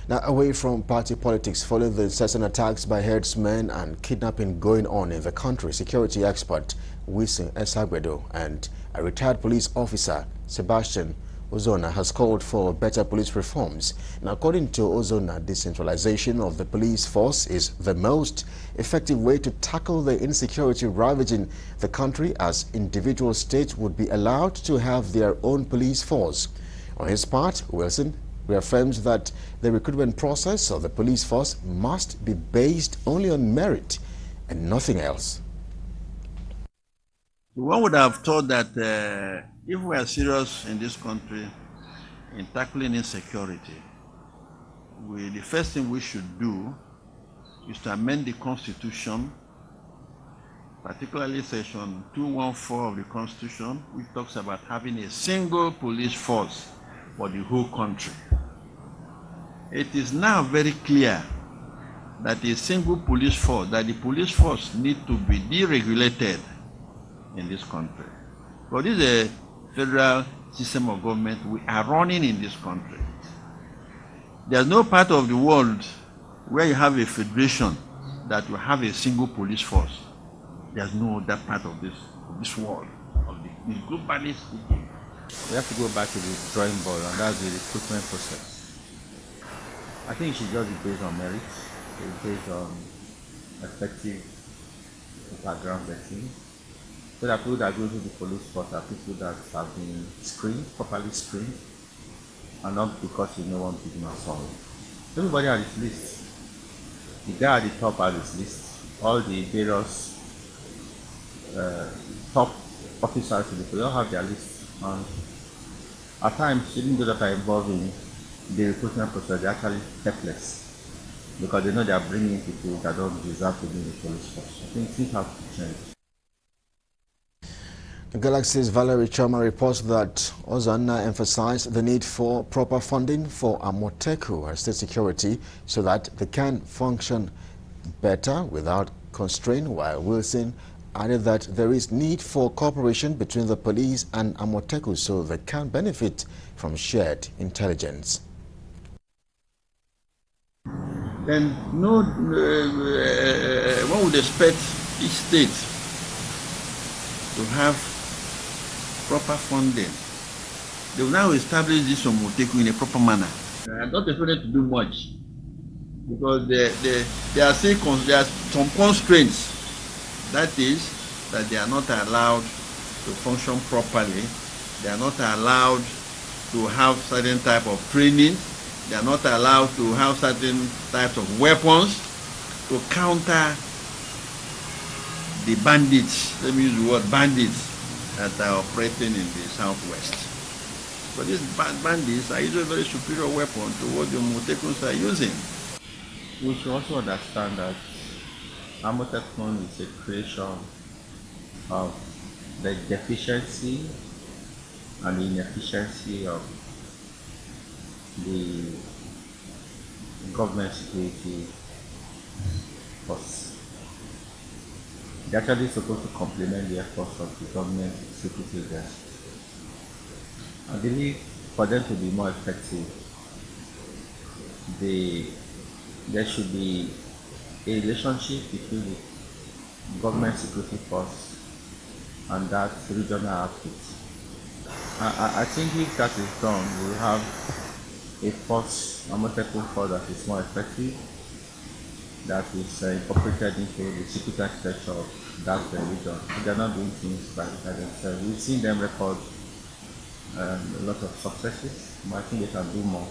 Now, away from party politics, following the incessant attacks by herdsmen and kidnapping going on in the country, security expert Wilson Esagwedo and a retired police officer, Sebastian Ozona, has called for better police reforms. Now, according to Ozona, decentralization of the police force is the most effective way to tackle the insecurity ravaging the country, as individual states would be allowed to have their own police force. On his part, Wilson reaffirms that the recruitment process of the police force must be based only on merit and nothing else. One would have thought that if we are serious in this country in tackling insecurity, the first thing we should do is to amend the Constitution, particularly Section 214 of the Constitution, which talks about having a single police force for the whole country. It is now very clear that a single police force, that the police force need to be deregulated in this country. But this is a federal system of government we are running in this country. There's no part of the world where you have a federation that will have a single police force. There's no other part of this world, globally speaking. We have to go back to the drawing board, and that's the recruitment process. I think it should just be based on merit, based on effective background vetting, so that people that go to the police force are people that have been screened, properly screened, and not because you know one big man solve. Everybody has his list. The guy at the top has his list. All the various top officers in the police all have their list. And at times, even those that are involved in the recruitment process, they're actually helpless because they know they are bringing people that don't deserve to be in the police force. I think things have to change. Galaxy's Valerie Choma reports that Ozana emphasized the need for proper funding for Amoteku and state security so that they can function better without constraint, while Wilson added that there is need for cooperation between the police and Amoteku so they can benefit from shared intelligence. Then one would expect each state to have proper funding. They will now establish this Amoteku in a proper manner. I'm not expected to do much because there are some constraints. That is, that they are not allowed to function properly. They are not allowed to have certain type of training. They are not allowed to have certain types of weapons to counter the bandits. Let me use the word bandits that are operating in the southwest. But these bandits are using a very superior weapon to what the Amotekus are using. We should also understand that Amotekun is a creation of the deficiency and the inefficiency of the government security force. They're actually supposed to complement the efforts of the government security agencies. I believe for them to be more effective, there should be a relationship between the government security force and that regional outfit. I think if that is done, we will have a force, a multiple force that is more effective, that is incorporated into the security architecture of that region. They are not doing things by themselves. We've seen them record a lot of successes, but I think they can do more.